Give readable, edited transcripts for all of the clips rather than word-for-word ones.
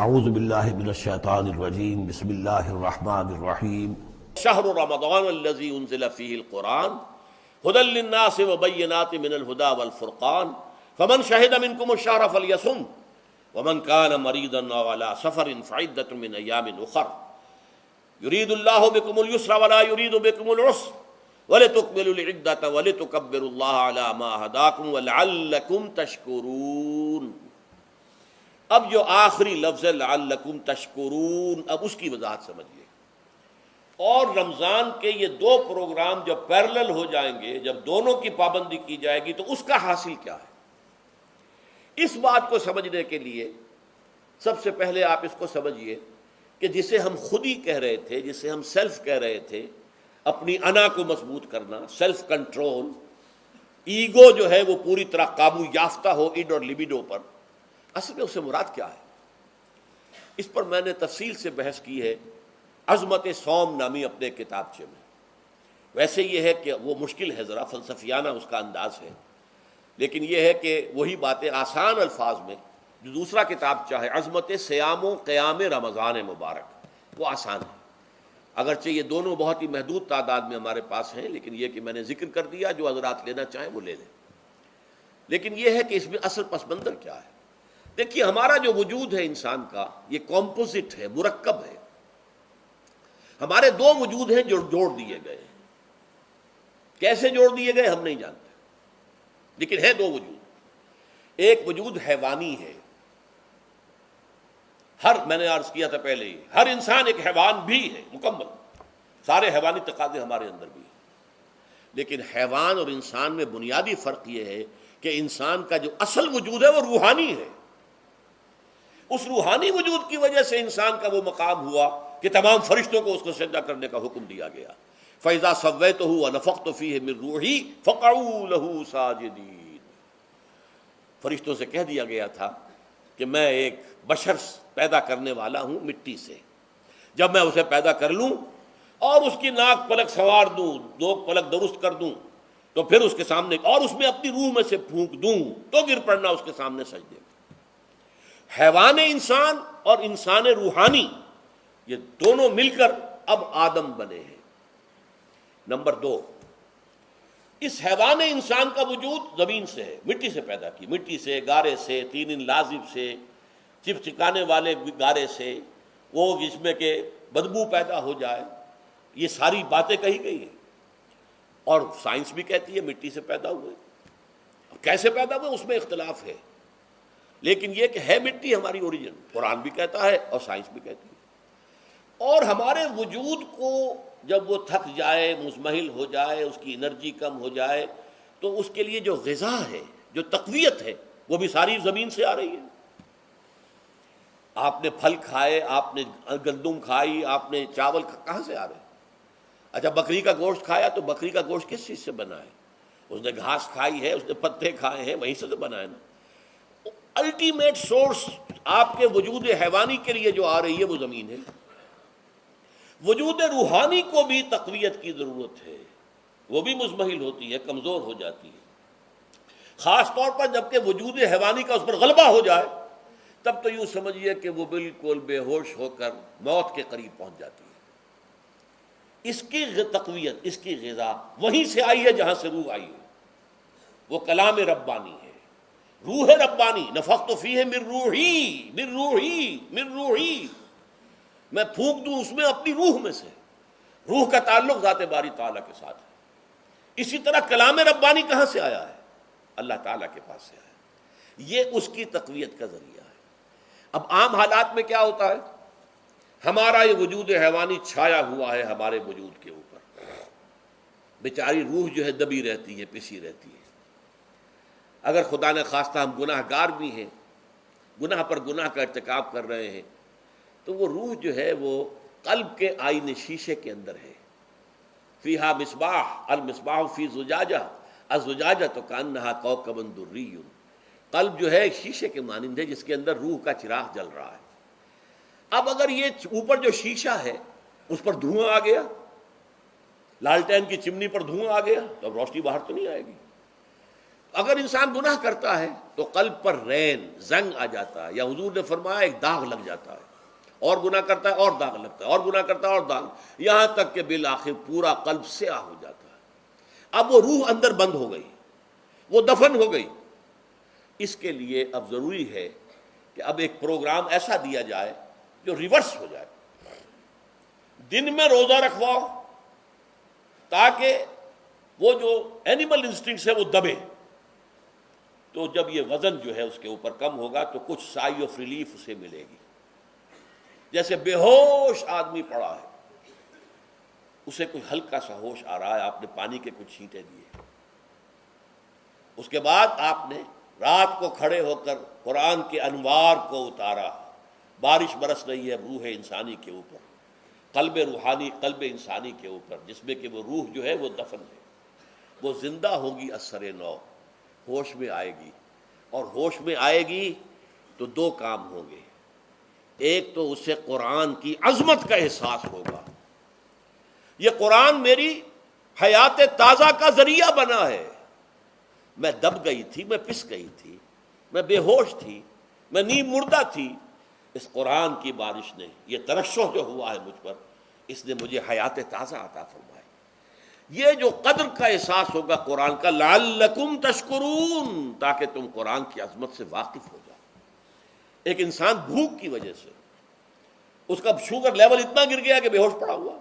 اعوذ باللہ من الشیطان الرجیم بسم اللہ الرحمن الرحیم شہر رمضان الذی انزل فیہ القرآن ھدی للناس وبینات من الھدی والفرقان فمن شہد منکم الشہر فلیصم ومن کان مریضا او علی سفر فعدۃ من ایام اخر یرید اللہ بکم الیسر ولا یرید بکم العسر ولتکملوا العدۃ ولتکبروا اللہ علی ما ھداکم ولعلکم تشکرون۔ اب جو آخری لفظ ہے لعلکم تشکرون، اب اس کی وضاحت سمجھیے۔ اور رمضان کے یہ دو پروگرام جب پیرلل ہو جائیں گے، جب دونوں کی پابندی کی جائے گی، تو اس کا حاصل کیا ہے؟ اس بات کو سمجھنے کے لیے سب سے پہلے آپ اس کو سمجھیے کہ جسے ہم خودی کہہ رہے تھے، جسے ہم سیلف کہہ رہے تھے، اپنی انا کو مضبوط کرنا، سیلف کنٹرول، ایگو جو ہے وہ پوری طرح قابو یافتہ ہو اڈ اور لبیڈو پر، اصل میں اسے مراد کیا ہے؟ اس پر میں نے تفصیل سے بحث کی ہے عظمت صوم نامی اپنے کتابچے میں۔ ویسے یہ ہے کہ وہ مشکل ہے، ذرا فلسفیانہ اس کا انداز ہے، لیکن یہ ہے کہ وہی باتیں آسان الفاظ میں، جو دوسرا کتابچہ ہے عظمت صیام و قیام رمضان مبارک، وہ آسان ہے، اگرچہ یہ دونوں بہت ہی محدود تعداد میں ہمارے پاس ہیں، لیکن یہ کہ میں نے ذکر کر دیا، جو حضرات لینا چاہیں وہ لے لیں۔ لیکن یہ ہے کہ اس میں اصل پس منظر کیا ہے؟ دیکھیے، ہمارا جو وجود ہے انسان کا، یہ کمپوزٹ ہے، مرکب ہے۔ ہمارے دو وجود ہیں جو جوڑ دیے گئے ہیں۔ کیسے جوڑ دیے گئے ہم نہیں جانتے، لیکن ہے دو وجود۔ ایک وجود حیوانی ہے، میں نے عرض کیا تھا پہلے ہی، ہر انسان ایک حیوان بھی ہے مکمل، سارے حیوانی تقاضے ہمارے اندر بھی ہیں۔ لیکن حیوان اور انسان میں بنیادی فرق یہ ہے کہ انسان کا جو اصل وجود ہے وہ روحانی ہے۔ اس روحانی وجود کی وجہ سے انسان کا وہ مقام ہوا کہ تمام فرشتوں کو اس کو سجدہ کرنے کا حکم دیا گیا۔ فَإِذَا سَوَّيْتُهُ وَنَفَخْتُ فِيهِ مِن رُوحِي فَقَعُوا لَهُ سَاجِدِينَ۔ فرشتوں سے کہہ دیا گیا تھا کہ میں ایک بشر پیدا کرنے والا ہوں مٹی سے، جب میں اسے پیدا کر لوں اور اس کی ناک پلک سنوار دوں، دو پلک درست کر دوں، تو پھر اس کے سامنے اور اس میں اپنی روح میں سے پھونک دوں تو گر پڑنا اس کے سامنے سجدے میں۔ حیوان انسان اور انسان روحانی، یہ دونوں مل کر اب آدم بنے ہیں۔ نمبر دو، اس حیوان انسان کا وجود زمین سے ہے، مٹی سے پیدا کی، مٹی سے، گارے سے، طین لازب سے، چپچکانے والے گارے سے، وہ جس میں کہ بدبو پیدا ہو جائے، یہ ساری باتیں کہی گئی ہیں۔ اور سائنس بھی کہتی ہے مٹی سے پیدا ہوئے، کیسے پیدا ہوئے اس میں اختلاف ہے، لیکن یہ کہ ہے مٹی ہماری اوریجن، قرآن بھی کہتا ہے اور سائنس بھی کہتی ہے۔ اور ہمارے وجود کو جب وہ تھک جائے، مزمحل ہو جائے، اس کی انرجی کم ہو جائے، تو اس کے لیے جو غذا ہے، جو تقویت ہے، وہ بھی ساری زمین سے آ رہی ہے۔ آپ نے پھل کھائے، آپ نے گندم کھائی، آپ نے چاول کہاں سے آ رہے ہیں؟ اچھا، بکری کا گوشت کھایا تو بکری کا گوشت کس چیز سے بنا ہے؟ اس نے گھاس کھائی ہے، اس نے پتے کھائے ہیں، وہیں سے تو بنا ہے نا۔ الٹیمیٹ سورس آپ کے وجود حیوانی کے لیے جو آ رہی ہے وہ زمین ہے۔ وجود روحانی کو بھی تقویت کی ضرورت ہے، وہ بھی مزمحل ہوتی ہے، کمزور ہو جاتی ہے، خاص طور پر جب کہ وجود حیوانی کا اس پر غلبہ ہو جائے، تب تو یوں سمجھیے کہ وہ بالکل بے ہوش ہو کر موت کے قریب پہنچ جاتی ہے۔ اس کی تقویت، اس کی غذا وہیں سے آئی ہے جہاں سے روح آئی ہے، وہ کلام ربانی ہے، روح ربانی۔ نفخت فیہ من روحی، من روحی، من روحی، میں پھونک دوں اس میں اپنی روح میں سے۔ روح کا تعلق ذات باری تعالیٰ کے ساتھ ہے۔ اسی طرح کلام ربانی کہاں سے آیا ہے؟ اللہ تعالیٰ کے پاس سے آیا ہے، یہ اس کی تقویت کا ذریعہ ہے۔ اب عام حالات میں کیا ہوتا ہے؟ ہمارا یہ وجود حیوانی چھایا ہوا ہے ہمارے وجود کے اوپر، بیچاری روح جو ہے دبی رہتی ہے، پسی رہتی ہے۔ اگر خدا نے خواستہ ہم گناہ گار بھی ہیں، گناہ پر گناہ کا ارتکاب کر رہے ہیں، تو وہ روح جو ہے وہ قلب کے آئینے شیشے کے اندر ہے۔ فیہا مصباح، المصباح فی زجاجہ، الزجاجۃ کأنہا کوکب دری۔ قلب جو ہے ایک شیشے کے مانند ہے جس کے اندر روح کا چراغ جل رہا ہے۔ اب اگر یہ اوپر جو شیشہ ہے اس پر دھواں آ گیا، لالٹین کی چمنی پر دھواں آ گیا، تو اب روشنی باہر تو نہیں آئے گی۔ اگر انسان گناہ کرتا ہے تو قلب پر رین زنگ آ جاتا ہے، یا حضور نے فرمایا ایک داغ لگ جاتا ہے، اور گناہ کرتا ہے اور داغ لگتا ہے، اور گناہ کرتا ہے اور داغ، یہاں تک کہ بالآخر پورا قلب سیاہ ہو جاتا ہے۔ اب وہ روح اندر بند ہو گئی، وہ دفن ہو گئی۔ اس کے لیے اب ضروری ہے کہ اب ایک پروگرام ایسا دیا جائے جو ریورس ہو جائے۔ دن میں روزہ رکھواؤ تاکہ وہ جو اینیمل انسٹنکٹس ہے وہ دبے، تو جب یہ وزن جو ہے اس کے اوپر کم ہوگا تو کچھ سائی آف ریلیف اسے ملے گی۔ جیسے بے ہوش آدمی پڑا ہے، اسے کوئی ہلکا سا ہوش آ رہا ہے، آپ نے پانی کے کچھ چھینٹے دیے، اس کے بعد آپ نے رات کو کھڑے ہو کر قرآن کے انوار کو اتارا، بارش برس رہی ہے روح انسانی کے اوپر، قلب روحانی، قلب انسانی کے اوپر، جس میں کہ وہ روح جو ہے وہ دفن ہے، وہ زندہ ہوگی اثر نو، ہوش میں آئے گی۔ اور ہوش میں آئے گی تو دو کام ہوں گے، ایک تو اسے قرآن کی عظمت کا احساس ہوگا، یہ قرآن میری حیات تازہ کا ذریعہ بنا ہے، میں دب گئی تھی، میں پس گئی تھی، میں بے ہوش تھی، میں نیم مردہ تھی، اس قرآن کی بارش نے، یہ ترشح جو ہوا ہے مجھ پر، اس نے مجھے حیات تازہ عطا فرمائی۔ یہ جو قدر کا احساس ہوگا قرآن کا، لعلکم تشکرون، تاکہ تم قرآن کی عظمت سے واقف ہو جاؤ۔ ایک انسان بھوک کی وجہ سے اس کا شوگر لیول اتنا گر گیا کہ بے ہوش پڑا ہوا،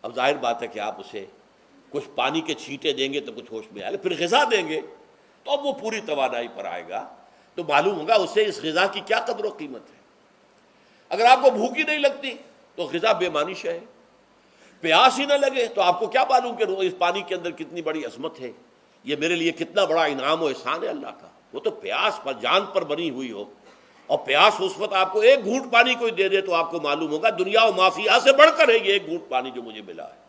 اب ظاہر بات ہے کہ آپ اسے کچھ پانی کے چھینٹے دیں گے تو کچھ ہوش میں آئے گا، پھر غذا دیں گے تو اب وہ پوری توانائی پر آئے گا، تو معلوم ہوگا اسے اس غذا کی کیا قدر و قیمت ہے۔ اگر آپ کو بھوک ہی نہیں لگتی تو غذا بے معنی شے ہے، پیاس ہی نہ لگے تو آپ کو کیا معلوم کہ اس پانی کے اندر کتنی بڑی عظمت ہے، یہ میرے لیے کتنا بڑا انعام و احسان ہے اللہ کا۔ وہ تو پیاس پر، جان پر بنی ہوئی ہو، اور پیاس اس وقت آپ کو ایک گھونٹ پانی کوئی دے دے تو آپ کو معلوم ہوگا دنیا و مافیا سے بڑھ کر ہے یہ ایک گھونٹ پانی جو مجھے ملا ہے۔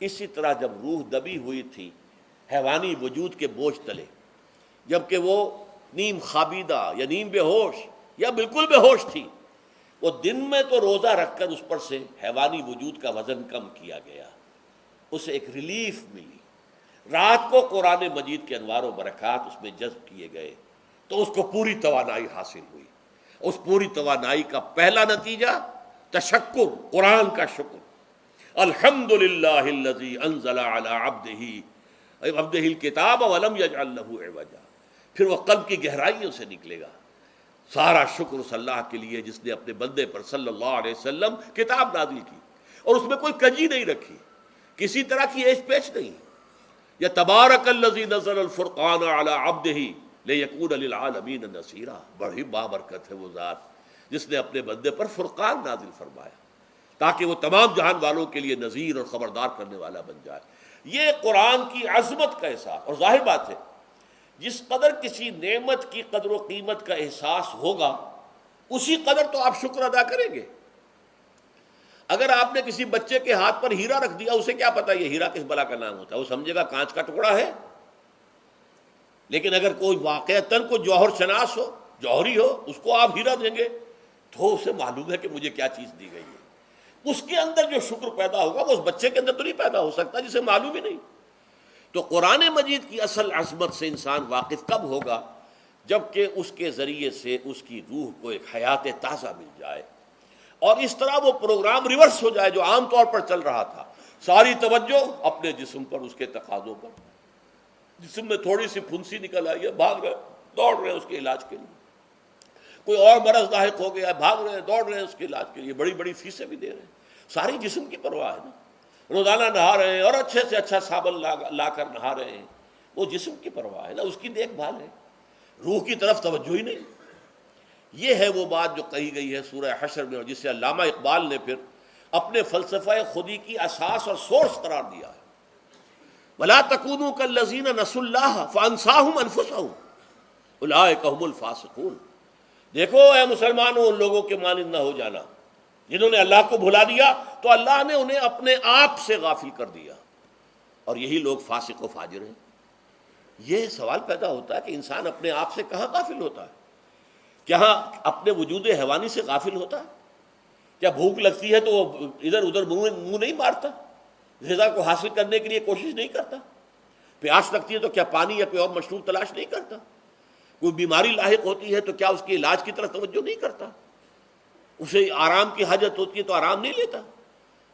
اسی طرح جب روح دبی ہوئی تھی حیوانی وجود کے بوجھ تلے، جبکہ وہ نیم خوابیدہ یا نیم بے ہوش یا بالکل بے ہوش تھی، وہ دن میں تو روزہ رکھ کر اس پر سے حیوانی وجود کا وزن کم کیا گیا، اسے ایک ریلیف ملی۔ رات کو قرآن مجید کے انوار و برکات اس میں جذب کیے گئے تو اس کو پوری توانائی حاصل ہوئی۔ اس پوری توانائی کا پہلا نتیجہ تشکر، قرآن کا شکر، الحمدللہ الذی انزل علی عبدہ الکتاب ولم یجعل لہ عوجا۔ پھر وہ قلب کی گہرائیوں سے نکلے گا، سارا شکر اس اللہ کے لیے جس نے اپنے بندے پر صلی اللہ علیہ وسلم کتاب نازل کی، اور اس میں کوئی کجی نہیں رکھی، کسی طرح کی ایش پیش نہیں۔ یا تبارک الذی نزل الفرقان علی عبدہ لیکون للعالمین نصیرا، بڑی بابرکت ہے وہ ذات جس نے اپنے بندے پر فرقان نازل فرمایا تاکہ وہ تمام جہان والوں کے لیے نذیر اور خبردار کرنے والا بن جائے۔ یہ قرآن کی عظمت کا احساس، اور ظاہر بات ہے جس قدر کسی نعمت کی قدر و قیمت کا احساس ہوگا اسی قدر تو آپ شکر ادا کریں گے۔ اگر آپ نے کسی بچے کے ہاتھ پر ہیرا رکھ دیا، اسے کیا پتا یہ ہیرا کس بلا کا نام ہوتا ہے، وہ سمجھے گا کانچ کا ٹکڑا ہے۔ لیکن اگر کوئی واقعتاً کوئی جوہر شناس ہو، جوہری ہو، اس کو آپ ہیرا دیں گے تو اسے معلوم ہے کہ مجھے کیا چیز دی گئی ہے۔ اس کے اندر جو شکر پیدا ہوگا وہ اس بچے کے اندر تو نہیں پیدا ہو سکتا جسے معلوم ہی نہیں۔ تو قرآن مجید کی اصل عظمت سے انسان واقف کب ہوگا؟ جبکہ اس کے ذریعے سے اس کی روح کو ایک حیات تازہ مل جائے، اور اس طرح وہ پروگرام ریورس ہو جائے جو عام طور پر چل رہا تھا، ساری توجہ اپنے جسم پر، اس کے تقاضوں پر۔ جسم میں تھوڑی سی پھنسی نکل آئی ہے، بھاگ رہے، دوڑ رہے ہیں اس کے علاج کے لیے۔ کوئی اور مرض لاحق ہو گیا ہے، بھاگ رہے ہیں، دوڑ رہے ہیں اس کے علاج کے لیے، بڑی بڑی فیسیں بھی دے رہے ہیں۔ ساری جسم کی پرواہ ہے نا، روزانہ نہا رہے ہیں اور اچھے سے اچھا صابن لا کر نہا رہے ہیں، وہ جسم کی پرواہ ہے نا، اس کی دیکھ بھال ہے، روح کی طرف توجہ ہی نہیں۔ یہ ہے وہ بات جو کہی گئی ہے سورہ حشر میں، اور جسے علامہ اقبال نے پھر اپنے فلسفہ خودی کی اساس اور سورس قرار دیا ہے۔ وَلَا تَكُونُوا كَالَّذِينَ نَسُوا اللَّهَ فَأَنسَاهُمْ أَنفُسَهُمْ أُولَٰئِكَ هُمُ الْفَاسِقُونَ۔ دیکھو اے مسلمانوں، ان لوگوں کے مانند نہ ہو جانا جنہوں نے اللہ کو بھلا دیا تو اللہ نے انہیں اپنے آپ سے غافل کر دیا، اور یہی لوگ فاسق و فاجر ہیں۔ یہ سوال پیدا ہوتا ہے کہ انسان اپنے آپ سے کہاں غافل ہوتا ہے؟ کیا اپنے وجود حیوانی سے غافل ہوتا ہے؟ کیا بھوک لگتی ہے تو ادھر ادھر منہ نہیں مارتا، غذا کو حاصل کرنے کے لیے کوشش نہیں کرتا؟ پیاس لگتی ہے تو کیا پانی یا کوئی اور مشروب تلاش نہیں کرتا؟ کوئی بیماری لاحق ہوتی ہے تو کیا اس کے علاج کی طرف توجہ نہیں کرتا؟ اسے آرام کی حاجت ہوتی ہے تو آرام نہیں لیتا؟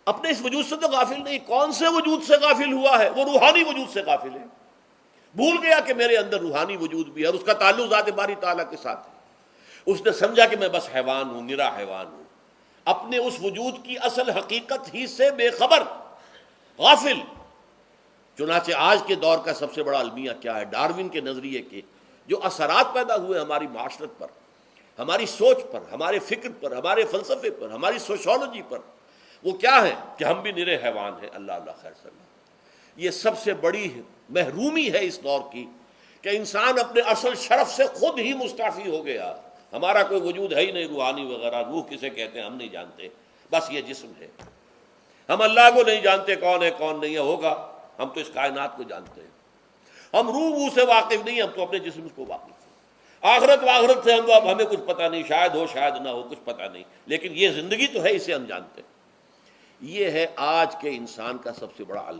اپنے اس وجود سے تو غافل نہیں. کون سے وجود سے غافل ہوا ہے؟ وہ روحانی وجود سے غافل ہے. بھول گیا کہ میرے اندر روحانی وجود بھی ہے اور اس کا تعلق ذات باری تعالیٰ کے ساتھ ہے. اس نے سمجھا کہ میں بس حیوان ہوں، نرا حیوان ہوں، اپنے اس وجود کی اصل حقیقت ہی سے بے خبر، غافل. چنانچہ آج کے دور کا سب سے بڑا المیہ کیا ہے؟ ڈاروین کے نظریے کے جو اثرات پیدا ہوئے ہماری معاشرت پر، ہماری سوچ پر، ہمارے فکر پر، ہمارے فلسفے پر، ہماری سوشولوجی پر، وہ کیا ہے کہ ہم بھی نرے حیوان ہیں. اللہ اللہ خیر صلی اللہ. یہ سب سے بڑی محرومی ہے اس دور کی کہ انسان اپنے اصل شرف سے خود ہی مستعفی ہو گیا. ہمارا کوئی وجود ہے ہی نہیں روحانی وغیرہ. روح کسے کہتے ہیں ہم نہیں جانتے، بس یہ جسم ہے. ہم اللہ کو نہیں جانتے کون ہے کون نہیں ہے. ہوگا ہم تو اس کائنات کو جانتے ہیں. ہم روح سے واقف نہیں، ہم تو اپنے جسم کو واقف ہیں. آخرت واخرت سے ہم اب ہمیں کچھ پتہ نہیں، شاید ہو شاید نہ ہو، کچھ پتہ نہیں، لیکن یہ زندگی تو ہے، اسے ہم جانتے ہیں. یہ ہے آج کے انسان کا سب سے بڑا علم.